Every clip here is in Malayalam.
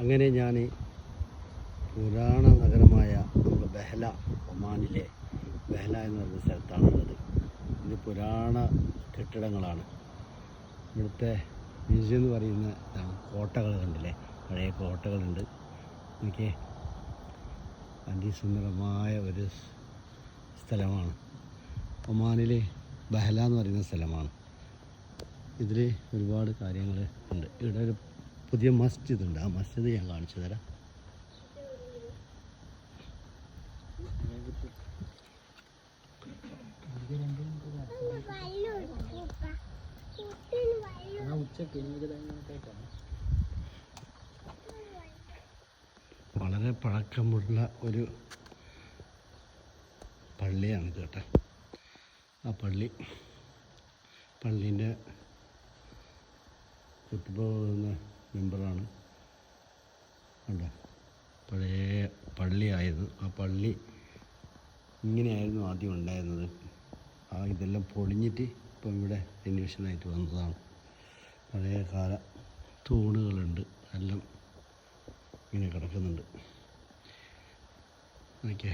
അങ്ങനെ ഞാൻ പുരാണ നഗരമായ നമ്മുടെ ബഹല, ഒമാനിലെ ബഹല എന്ന് പറയുന്ന സ്ഥലത്താണുള്ളത്. ഇത് പുരാണ കെട്ടിടങ്ങളാണ്. ഇവിടുത്തെ മ്യൂസിയം എന്ന് പറയുന്ന കോട്ടകൾ കണ്ടില്ലേ, പഴയ കോട്ടകളുണ്ട്. എനിക്ക് അതിസുന്ദരമായ ഒരു സ്ഥലമാണ്. ഒമാനിലെ ബഹല എന്ന് പറയുന്ന സ്ഥലമാണ്. ഇതിൽ ഒരുപാട് കാര്യങ്ങൾ ഉണ്ട്. ഇവിടെ ഒരു പുതിയ മസ്ജിദ് ഉണ്ട്. ആ മസ്ജിദ് ഞാൻ കാണിച്ചു തരാം. വളരെ പഴക്കമുള്ള ഒരു പള്ളിയാണ് കേട്ടോ. ആ പള്ളീൻ്റെ കുത്തുബ മെമ്പറാണ് കണ്ടോ. പഴയ പള്ളിയായിരുന്നു. ആ പള്ളി ഇങ്ങനെയായിരുന്നു ആദ്യം ഉണ്ടായിരുന്നത്. ഇതെല്ലാം പൊളിഞ്ഞിട്ട് ഇപ്പം ഇവിടെ റിനോവേഷനായിട്ട് വന്നതാണ്. പഴയ കാല തൂണുകളുണ്ട്, എല്ലാം ഇങ്ങനെ കിടക്കുന്നുണ്ട്. ഓക്കെ,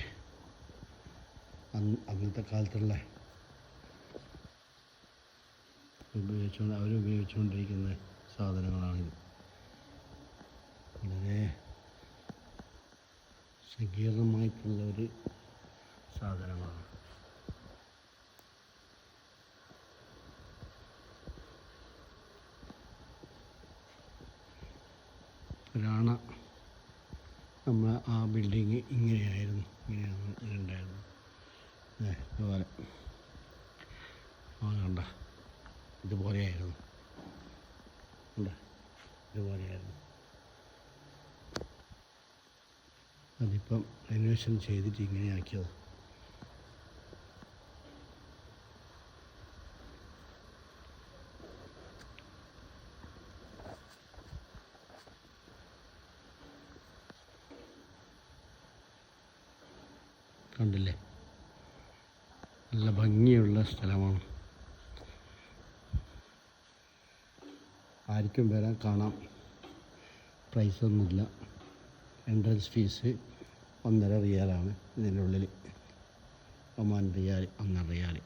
അന്നത്തെ കാലത്തുള്ള അവരുപയോഗിച്ചുകൊണ്ടിരിക്കുന്ന സാധനങ്ങളാണിത്. വളരെ സങ്കീർണമായിട്ടുള്ള ഒരു സാധനങ്ങളാണ്. പുരാണ നമ്മൾ ആ ബിൽഡിങ് ഇങ്ങനെയായിരുന്നു, ഇങ്ങനെ ഉണ്ടായിരുന്നു. ഇതുപോലെ കണ്ട, ഇതുപോലെയായിരുന്നു. ഇതുപോലെയായിരുന്നു. അതിപ്പം റിനോവേഷൻ ചെയ്തിട്ട് ഇങ്ങനെയാക്കിയത്. കണ്ടില്ലേ, നല്ല ഭംഗിയുള്ള സ്ഥലമാണ്. ആർക്കും വരാൻ കാണാം. പ്രൈസൊന്നുമില്ല. എൻട്രൻസ് ഫീസ് 1.5 റിയാലാണ്. ഇതിൻ്റെ ഉള്ളിൽ ഒമാൻ റിയാൽ 1.5 റിയാൽ.